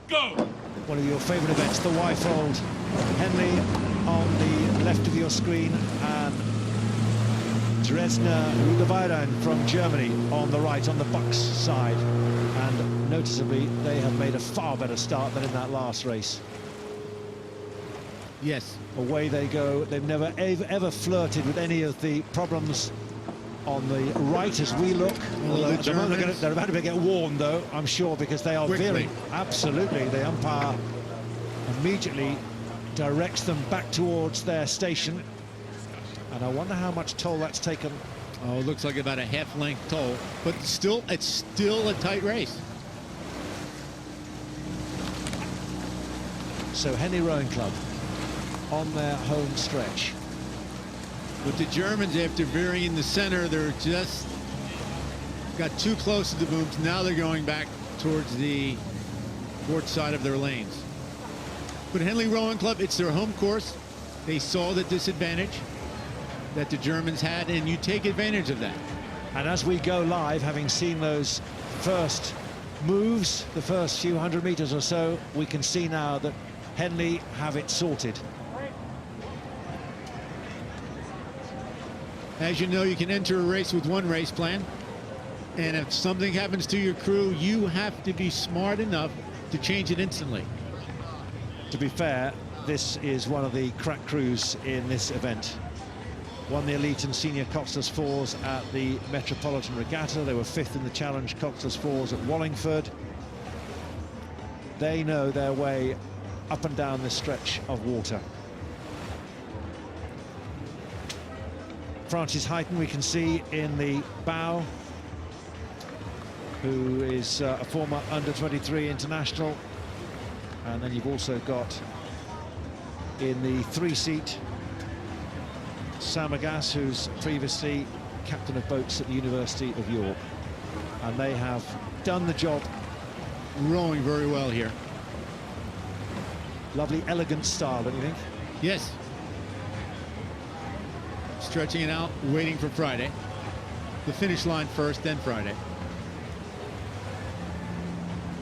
go! One of your favourite events, the Wyfold. Henley on the left of your screen, and Dresdner Ruderverein from Germany on the right, on the Bucks side. And noticeably, they have made a far better start than in that last race. Yes. Away they go. They've never ever flirted with any of the problems on the right as we look. They're about to get warned, though, I'm sure, because they are veering. Absolutely. The umpire immediately directs them back towards their station. And I wonder how much toll that's taken. Oh, it looks like about a half-length toll, but still, it's still a tight race. So Henley Rowing Club on their home stretch. But the Germans, after veering in the center, they're just got too close to the booms. Now they're going back towards the port side of their lanes. But Henley Rowing Club, it's their home course. They saw the disadvantage that the Germans had, and you take advantage of that. And as we go live, having seen those first moves, the first few hundred meters or so, we can see now that Henley have it sorted. As you know, you can enter a race with one race plan, and if something happens to your crew, you have to be smart enough to change it instantly. To be fair, this is one of the crack crews in this event. Won the elite and senior Coxless Fours at the Metropolitan Regatta. They were 5th in the Challenge Coxless Fours at Wallingford. They know their way up and down this stretch of water. Francis Heighton, we can see in the bow, who is a former under-23 international. And then you've also got in the 3-seat Sam Agas, who's previously captain of boats at the University of York. And they have done the job. Rowing very well here. Lovely, elegant style, don't you think? Yes. Stretching it out, waiting for Friday. The finish line first, then Friday.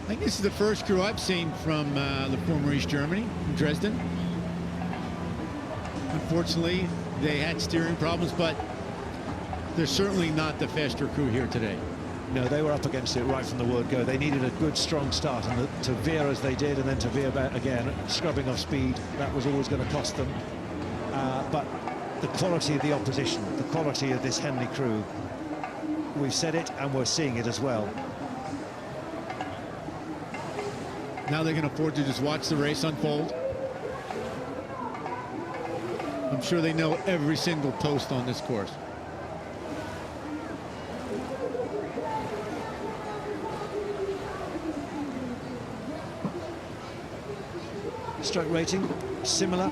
I think this is the first crew I've seen from the former East Germany, from Dresden. Unfortunately, they had steering problems, but they're certainly not the faster crew here today. No, they were up against it right from the word go. They needed a good, strong start, and to veer as they did, and then to veer back again, scrubbing off speed, that was always going to cost them. But the quality of the opposition, the quality of this Henley crew, we've said it, and we're seeing it as well. Now they can afford to just watch the race unfold. I'm sure they know every single post on this course. Stroke rating, similar.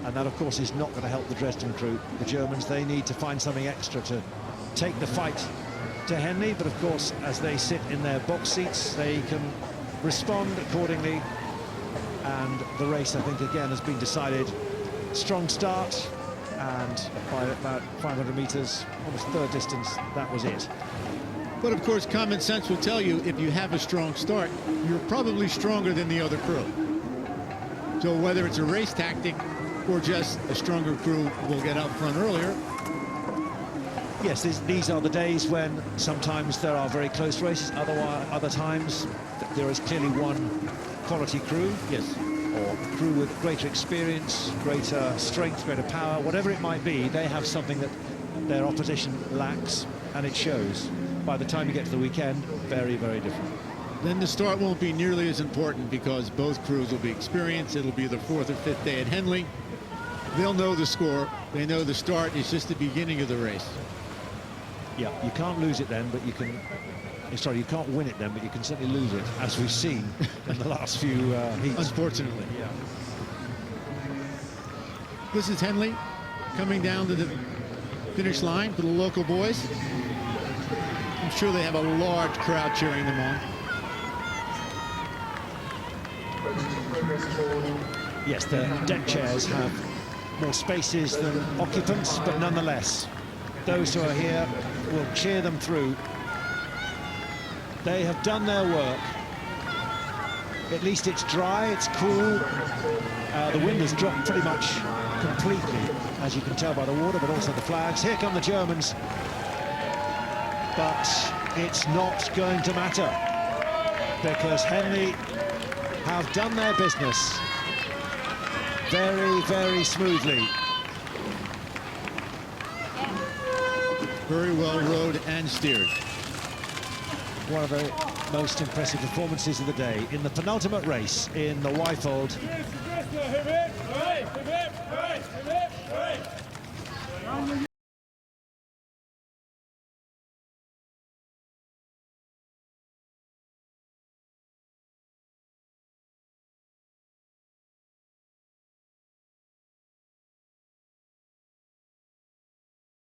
And that, of course, is not going to help the Dresden crew. The Germans, they need to find something extra to take the fight to Henley. But, of course, as they sit in their box seats, they can respond accordingly. And the race, I think, again, has been decided. Strong start, and by about 500 meters, almost third distance, that was it. But of course, common sense will tell you if you have a strong start, you're probably stronger than the other crew. So whether it's a race tactic or just a stronger crew will get out front earlier. Yes, these are the days when sometimes there are very close races, other times there is clearly one quality crew. Yes. Or a crew with greater experience, greater strength, greater power, whatever it might be, they have something that their opposition lacks, and it shows. By the time you get to the weekend, very, very different. Then the start won't be nearly as important because both crews will be experienced. It'll be the 4th or 5th day at Henley. They'll know the score. They know the start is just the beginning of the race. Yeah, you can't lose it then, but you can... Sorry, you can't win it then, but you can certainly lose it, as we've seen in the last few heats. Unfortunately. Yeah. This is Henley coming down to the finish line for the local boys. I'm sure they have a large crowd cheering them on. Yes, the deck chairs have more spaces than occupants, but nonetheless, those who are here will cheer them through. They have done their work. At least it's dry, it's cool. The wind has dropped pretty much completely, as you can tell by the water, but also the flags. Here come the Germans. But it's not going to matter, because Henley have done their business very, very smoothly. Very well rowed and steered. One of the most impressive performances of the day in the penultimate race in the Wyfold.